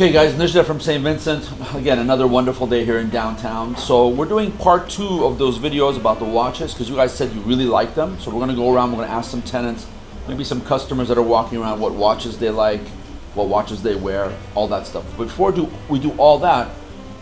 Okay guys, Nishda from St. Vincent. Again, another wonderful day here in downtown. So we're doing part 2 of those videos about the watches because you guys said you really like them. So we're gonna go around, we're gonna ask some tenants, maybe some customers that are walking around what watches they like, what watches they wear, all that stuff. But before we do all that,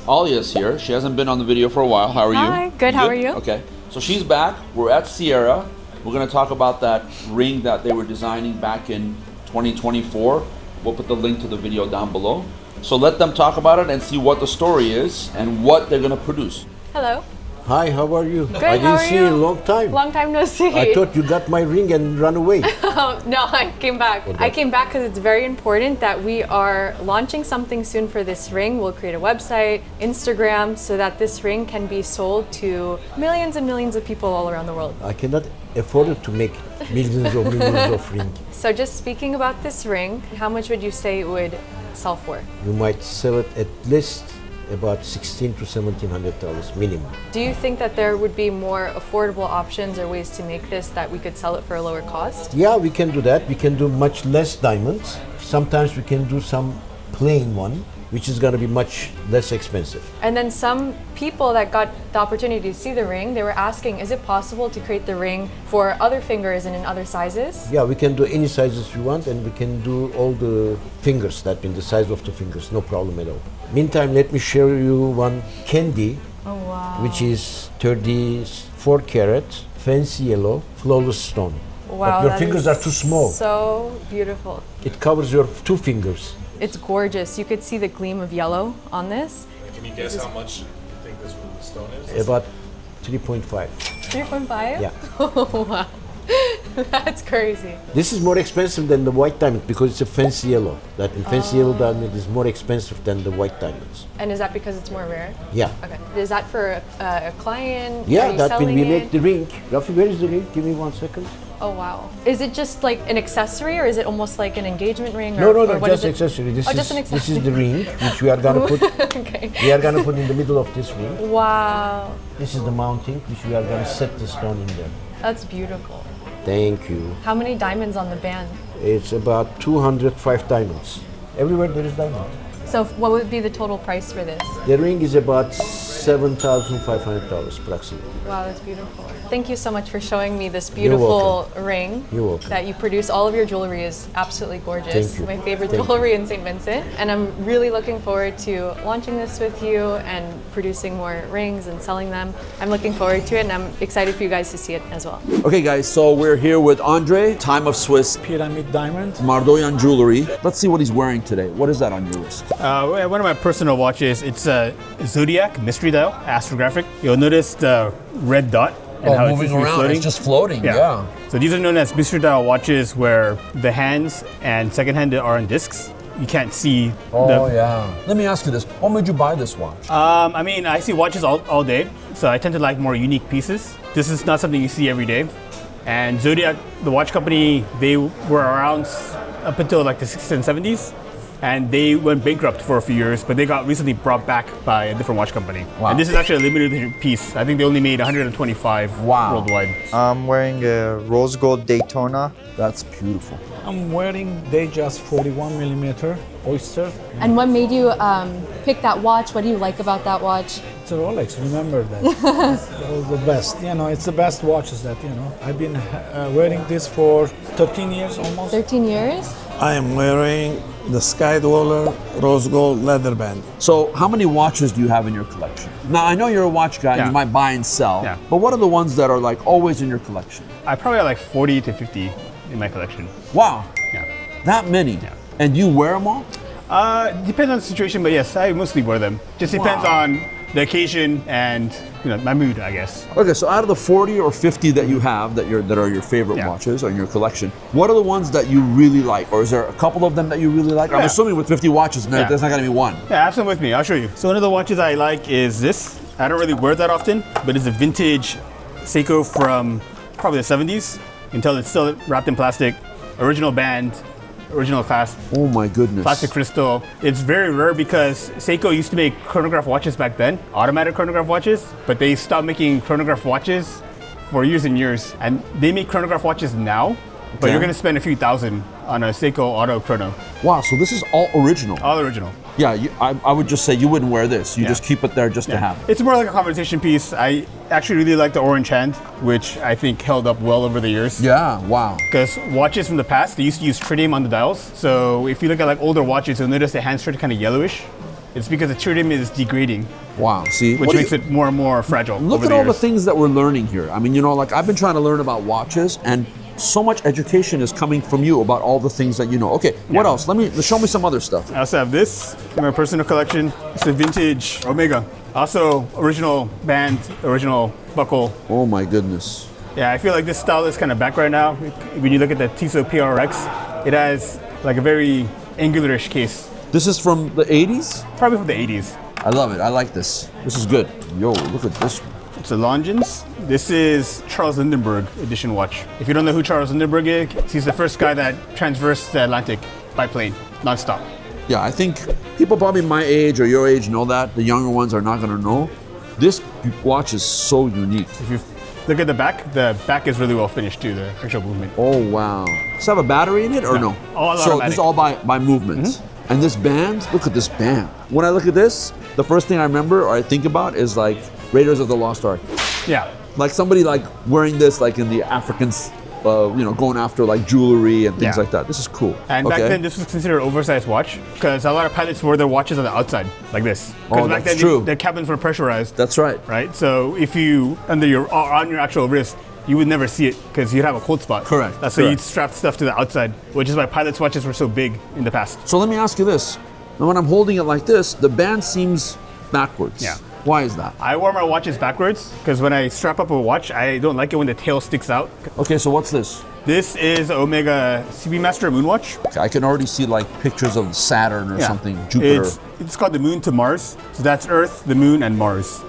Alia's here. She hasn't been on the video for a while. How are you? Hi, good. How are you? Okay, so she's back. We're at Sierra. We're gonna talk about that ring that they were designing back in 2024. We'll put the link to the video down below. So let them talk about it and see what the story is and what they're gonna produce. Hello. Hi, how are you? Good, I how didn't are see you in a you? long time. Long time no see. I thought you got my ring and run away. No, I came back. Okay. I came back because it's very important that we are launching something soon for this ring. We'll create a website, Instagram, so that this ring can be sold to millions and millions of people all around the world. I cannot afford it to make millions of rings. So just speaking about this ring, how much would you say it would sell for? You might sell it at least about $1,600 to $1,700 minimum. Do you think that there would be more affordable options or ways to make this that we could sell it for a lower cost? Yeah, we can do that. We can do much less diamonds. Sometimes we can do some plain one, which is going to be much less expensive. And then some people that got the opportunity to see the ring, they were asking, is it possible to create the ring for other fingers and in other sizes? Yeah, we can do any sizes you want, and we can do all the fingers that in the size of the fingers, no problem at all. Meantime, let me show you one candy, Oh wow. which is 34 karat, fancy yellow, flawless stone. Wow, But your that fingers is are too small. So beautiful. It covers your 2 fingers. It's gorgeous. You could see the gleam of yellow on this. Can you guess how much you think this stone is? About 3.5. 3.5? Yeah. Oh wow. That's crazy. This is more expensive than the white diamond because it's a fancy yellow. That in fancy yellow diamond is more expensive than the white diamonds. And is that because it's more rare? Yeah. Okay. Is that for a client? Are Yeah, you that when selling we it? make the ring. Rafi, where is the ring? Give me 1 second. Oh wow. Is it just like an accessory or is it almost like an engagement ring? Or, No, or what just is it? accessory. This Oh, is just an this is the ring which we are gonna put. Okay. We are gonna put in the middle of this ring. Wow. This is the mounting which we are gonna set the stone in there. That's beautiful. Thank you. How many diamonds on the band? It's about 205 diamonds. Everywhere there is diamond. So what would be the total price for this? The ring is about $7,500 approximately. Wow, that's beautiful. Thank you so much for showing me this You're beautiful ring You're welcome. that you produce. All of your jewelry is absolutely gorgeous. Thank you. My favorite Thank jewelry in St. Vincent. And I'm really looking forward to launching this with you and producing more rings and selling them. I'm looking forward to it and I'm excited for you guys to see it as well. Okay guys, so we're here with Andre, Time of Swiss, Pyramid diamond. Mardoyan Jewelry. Let's see what he's wearing today. What is that on your wrist? One of my personal watches, it's a Zodiac mystery dial, astrographic. You'll notice the red dot and how it's just floating. floating, So these are known as mystery dial watches where the hands and second hand are on discs. You can't see yeah. Let me ask you this. What made you buy this watch? I mean, I see watches all day, so I tend to like more unique pieces. This is not something you see every day. And Zodiac, the watch company, they were around up until like the 60s and 70s. And they went bankrupt for a few years, but they got recently brought back by a different watch company. Wow. And this is actually a limited edition piece. I think they only made 125 worldwide. I'm wearing a rose gold Daytona. That's beautiful. I'm wearing Datejust 41mm Oyster. And what made you pick that watch? What do you like about that watch? It's a Rolex, remember that. That was the best. You know, it's the best watches that, you know. I've been wearing this for 13 years almost. 13 years? I am wearing the Sky Dweller rose gold leather band. So how many watches do you have in your collection? Now I know you're a watch guy, Yeah. you might buy and sell, Yeah. but what are the ones that are like always in your collection? I probably have like 40 to 50 in my collection. Wow, Yeah. that many. Yeah. And do you wear them all? Depends on the situation, but yes, I mostly wear them. Just depends Wow. on the occasion and my mood, I guess. Okay, so out of the 40 or 50 that you have that are your favorite Yeah. watches or in your collection, what are the ones that you really like? Or is there a couple of them that you really like? I'm Yeah. assuming with 50 watches, Yeah. there's not gonna be one. Yeah, have some with me. I'll show you. So one of the watches I like is this. I don't really wear that often, but it's a vintage Seiko from probably the 70s. You can tell it's still wrapped in plastic. Original band, original clasp, Oh my goodness. plastic crystal. It's very rare because Seiko used to make chronograph watches back then, automatic chronograph watches, but they stopped making chronograph watches for years and years. And they make chronograph watches now, but Okay. you're gonna spend a few thousand on a Seiko auto chrono. Wow, so this is all original. All original. Yeah, I would just say you wouldn't wear this. You just keep it there just to have it. It's more like a conversation piece. I actually really like the orange hand, which I think held up well over the years. Yeah, wow. Because watches from the past, they used to use tritium on the dials. So if you look at like older watches, you'll notice the hands turn kind of yellowish. It's because the tritium is degrading. Wow, see? Which makes it more and more fragile. Look at all the things that we're learning here. I mean, you know, like I've been trying to learn about watches, and so much education is coming from you about all the things that you know. Okay, what else? Show me some other stuff. I also have this in my personal collection. It's a vintage Omega. Also, original band, original buckle. Oh my goodness. Yeah, I feel like this style is kind of back right now. When you look at the Tissot PRX, it has like a very angularish case. This is from the 80s? Probably from the 80s. I love it. I like this. This is good. Yo, look at this one. It's a Longines. This is Charles Lindbergh edition watch. If you don't know who Charles Lindbergh is, he's the first guy that traversed the Atlantic by plane, nonstop. Yeah, I think people probably my age or your age know that. The younger ones are not going to know. This watch is so unique. If you look at the back is really well finished too, the actual movement. Oh, wow. Does it have a battery in it or no? All so automatic. this is all by movement. And this band, look at this band. When I look at this, the first thing I remember or I think about is like Raiders of the Lost Ark. Yeah. Like somebody like wearing this like in the Africans, you know, going after like jewelry and things like that. This is cool. And back then, this was considered an oversized watch because a lot of pilots wore their watches on the outside, like this. Because back then, true. their cabins were pressurized. That's right. Right? So if you, on your actual wrist, you would never see it because you'd have a cold spot. Correct. That's why you'd strap stuff to the outside, which is why pilots' watches were so big in the past. So let me ask you this. Now when I'm holding it like this, the band seems backwards. Yeah. Why is that? I wear my watches backwards because when I strap up a watch, I don't like it when the tail sticks out. Okay, so what's this? This is Omega CB Master Moonwatch. Okay, I can already see like pictures of Saturn or something, Jupiter. It's called the Moon to Mars. So that's Earth, the Moon, and Mars.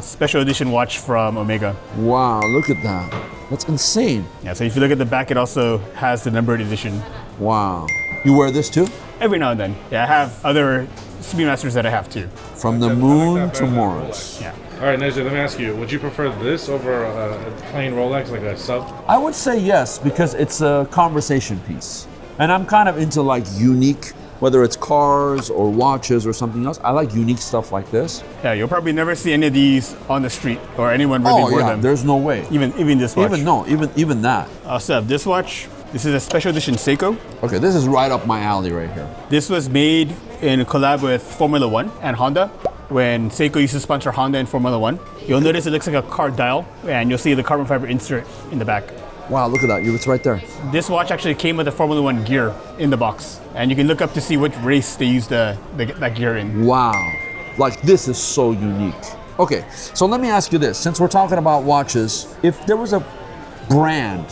Special edition watch from Omega. Wow, look at that. That's insane. Yeah, so if you look at the back, it also has the numbered edition. Wow. You wear this too? Every now and then. Yeah, I have other CB Masters that I have too. From the moon to Mars. Yeah. All right, Najee, let me ask you, would you prefer this over a plain Rolex, like a sub? I would say yes, because it's a conversation piece. And I'm kind of into like unique, whether it's cars or watches or something else. I like unique stuff like this. Yeah, you'll probably never see any of these on the street or anyone really wear them. There's no way. Even this watch. Even that. I also have this watch. This is a special edition Seiko. Okay, this is right up my alley right here. This was made in a collab with Formula One and Honda. When Seiko used to sponsor Honda in Formula One. You'll notice it looks like a car dial, and you'll see the carbon fiber insert in the back. Wow, look at that. It's right there. This watch actually came with the Formula One gear in the box, and you can look up to see which race they used that gear in. Wow. Like, this is so unique. Okay, so let me ask you this. Since we're talking about watches, if there was a brand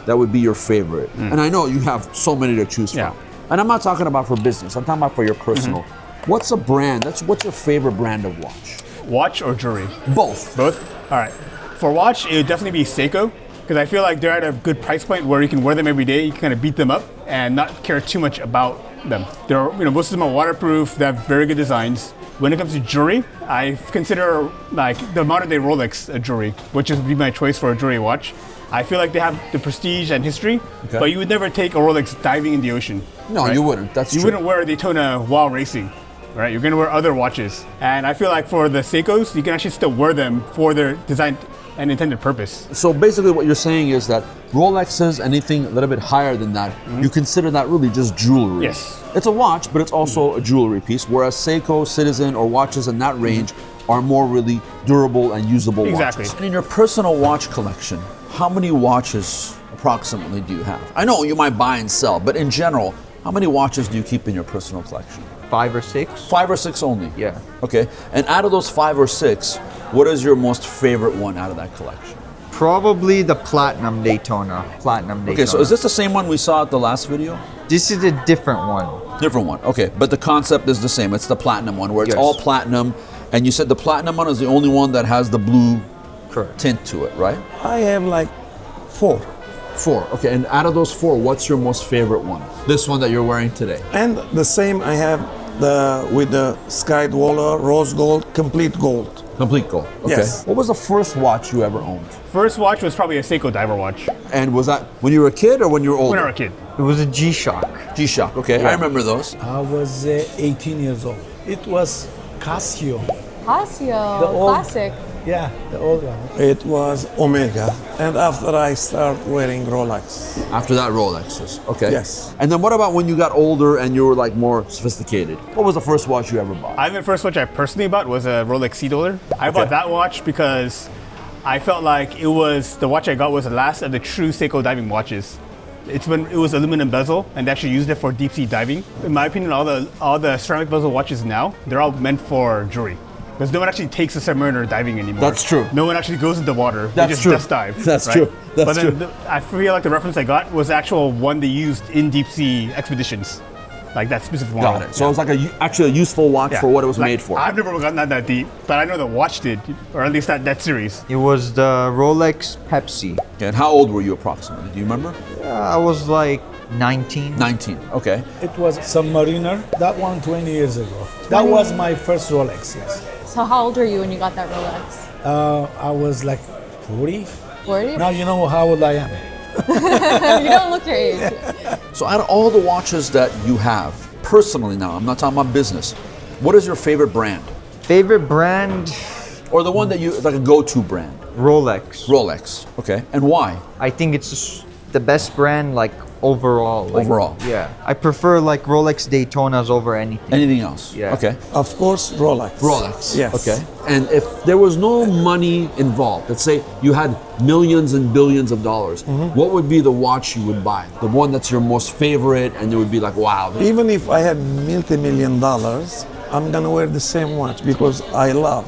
that would be your favorite, and I know you have so many to choose from, and I'm not talking about for business, I'm talking about for your personal. What's a brand? What's your favorite brand of watch? Watch or jewelry? Both. Both? All right. For watch, it would definitely be Seiko, because I feel like they're at a good price point where you can wear them every day, you can kind of beat them up and not care too much about them. They're, most of them are waterproof, they have very good designs. When it comes to jewelry, I consider like the modern day Rolex a jewelry, which would be my choice for a jewelry watch. I feel like they have the prestige and history, but you would never take a Rolex diving in the ocean. No, right? you wouldn't. That's true. You wouldn't wear a Daytona while racing. Right, you're gonna wear other watches. And I feel like for the Seikos, you can actually still wear them for their design and intended purpose. So basically what you're saying is that Rolexes, anything a little bit higher than that, you consider that really just jewelry. Yes. It's a watch, but it's also a jewelry piece, whereas Seiko, Citizen, or watches in that range are more really durable and usable watches. And in your personal watch collection, how many watches approximately do you have? I know you might buy and sell, but in general, how many watches do you keep in your personal collection? 5 or 6. 5 or 6 only? Yeah. Okay. And out of those 5 or 6, what is your most favorite one out of that collection? Probably the Platinum Daytona. Okay, so is this the same one we saw at the last video? This is a different one. Different one, okay. But the concept is the same. It's the Platinum one, where it's all platinum. And you said the Platinum one is the only one that has the blue tint to it, right? I have like 4. 4, okay. And out of those 4, what's your most favorite one? This one that you're wearing today. And the same I have with the Skydwaller, rose gold, complete gold. Complete gold. Okay. Yes. What was the first watch you ever owned? First watch was probably a Seiko diver watch And was that when you were a kid or when you were older? when I was a kid. It was a G-Shock. G-Shock. Okay, I remember those. I was 18 years old. It was Casio. Casio, The old- classic. Yeah, the old one. It was Omega. And after I start wearing Rolex. After that, Rolexes. Okay. Yes. And then what about when you got older and you were like more sophisticated? What was the first watch you ever bought? The first watch I personally bought was a Rolex Sea Dollar. I bought that watch because I felt like the watch I got was the last of the true Seiko diving watches. It was aluminum bezel, and they actually used it for deep sea diving. In my opinion, all the ceramic bezel watches now, they're all meant for jewelry. Because no one actually takes a submariner diving anymore. That's true. No one actually goes into water. That's they just true. dust dive. That's right? true. That's but then true. I feel like the reference I got was the actual one they used in deep sea expeditions. Like that specific one. Got it. So it was like actually a useful watch for what it was made for. I've never gotten that deep, but I know the watch did, or at least that series. It was the Rolex Pepsi. Okay, and how old were you approximately? Do you remember? I was like 19. 19. Okay. It was Submariner. That one 20 years ago. That was my first Rolex, yes. So how old were you when you got that Rolex? I was like 40. 40? Now you know how old I am. You don't look your age. So out of all the watches that you have, personally now, I'm not talking about business, what is your favorite brand? Favorite brand? Or the one that you, like a go-to brand? Rolex. Rolex. Okay. And why? I think it's just the best brand, like overall. Overall. Yeah. I prefer like Rolex Daytonas over anything. Anything else? Yeah. Okay. Of course, Rolex. Rolex. Yes. Okay. And if there was no money involved, let's say you had millions and billions of dollars, what would be the watch you would buy? The one that's your most favorite and it would be like, wow. Even if I had multi-million dollars, I'm gonna wear the same watch because I love.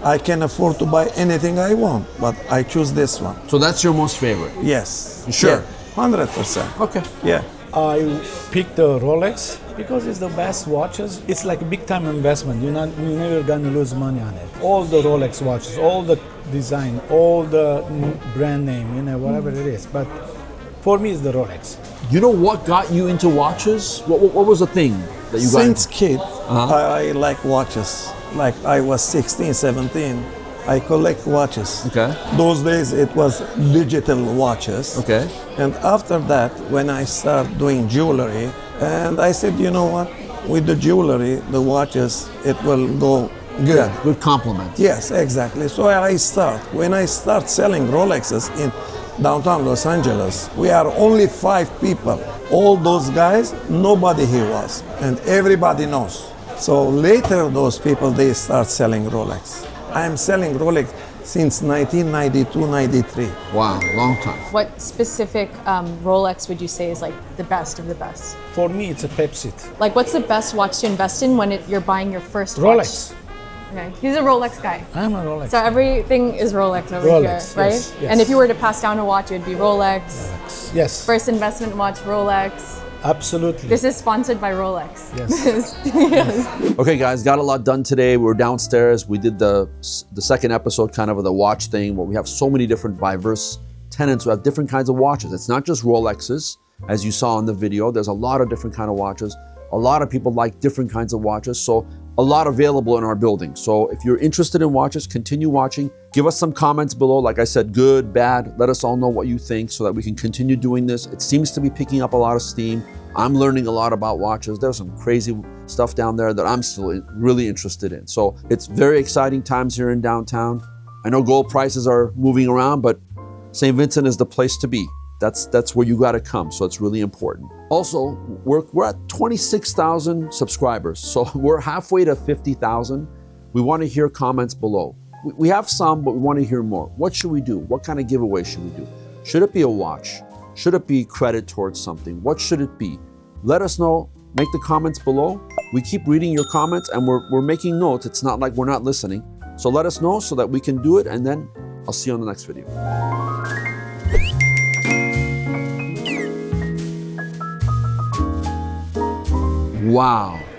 I can afford to buy anything I want, but I choose this one. So that's your most favorite? Yes. You sure? Yeah, 100%. Okay. Yeah. I picked the Rolex because it's the best watches. It's like a big time investment. You're never gonna lose money on it. All the Rolex watches, all the design, all the brand name, whatever it is. But for me, it's the Rolex. You know what got you into watches? What was the thing that you got Since into? kid, I like watches. Like I was 16, 17, I collect watches. Okay. Those days it was digital watches. Okay. And after that, when I started doing jewelry, and I said, you know what, with the jewelry, the watches, it will go good. Yeah, good compliment. Yes, exactly. So when I start selling Rolexes in downtown Los Angeles, we are only 5 people. All those guys, nobody here was, and everybody knows. So later, those people, they start selling Rolex. I'm selling Rolex since 1992, 93. Wow, long time. What specific Rolex would you say is like the best of the best? For me, it's a Pepsi. Like, what's the best watch to invest in when you're buying your first Rolex. watch? Okay, he's a Rolex guy. I'm a Rolex. So everything is Rolex over Rolex, here, right? yes, yes. And if you were to pass down a watch, it would be Rolex. Yes, First investment watch, Rolex. absolutely. This is sponsored by Rolex. Yes. Okay, guys, got a lot done today. We're downstairs. We did the second episode kind of the watch thing where we have so many different diverse tenants who have different kinds of watches. It's not just Rolexes, as you saw in the video. There's a lot of different kind of watches. A lot of people like different kinds of watches. So a lot available in our building. So if you're interested in watches, continue watching. Give us some comments below. Like I said, good, bad. Let us all know what you think so that we can continue doing this. It seems to be picking up a lot of steam. I'm learning a lot about watches. There's some crazy stuff down there that I'm still really interested in. So it's very exciting times here in downtown. I know gold prices are moving around, but St. Vincent is the place to be. That's where you got to come. So it's really important. Also, we're at 26,000 subscribers. So we're halfway to 50,000. We want to hear comments below. We have some, but we want to hear more. What should we do? What kind of giveaway should we do? Should it be a watch? Should it be credit towards something? What should it be? Let us know. Make the comments below. We keep reading your comments and we're making notes. It's not like we're not listening. So let us know so that we can do it. And then I'll see you on the next video. Wow.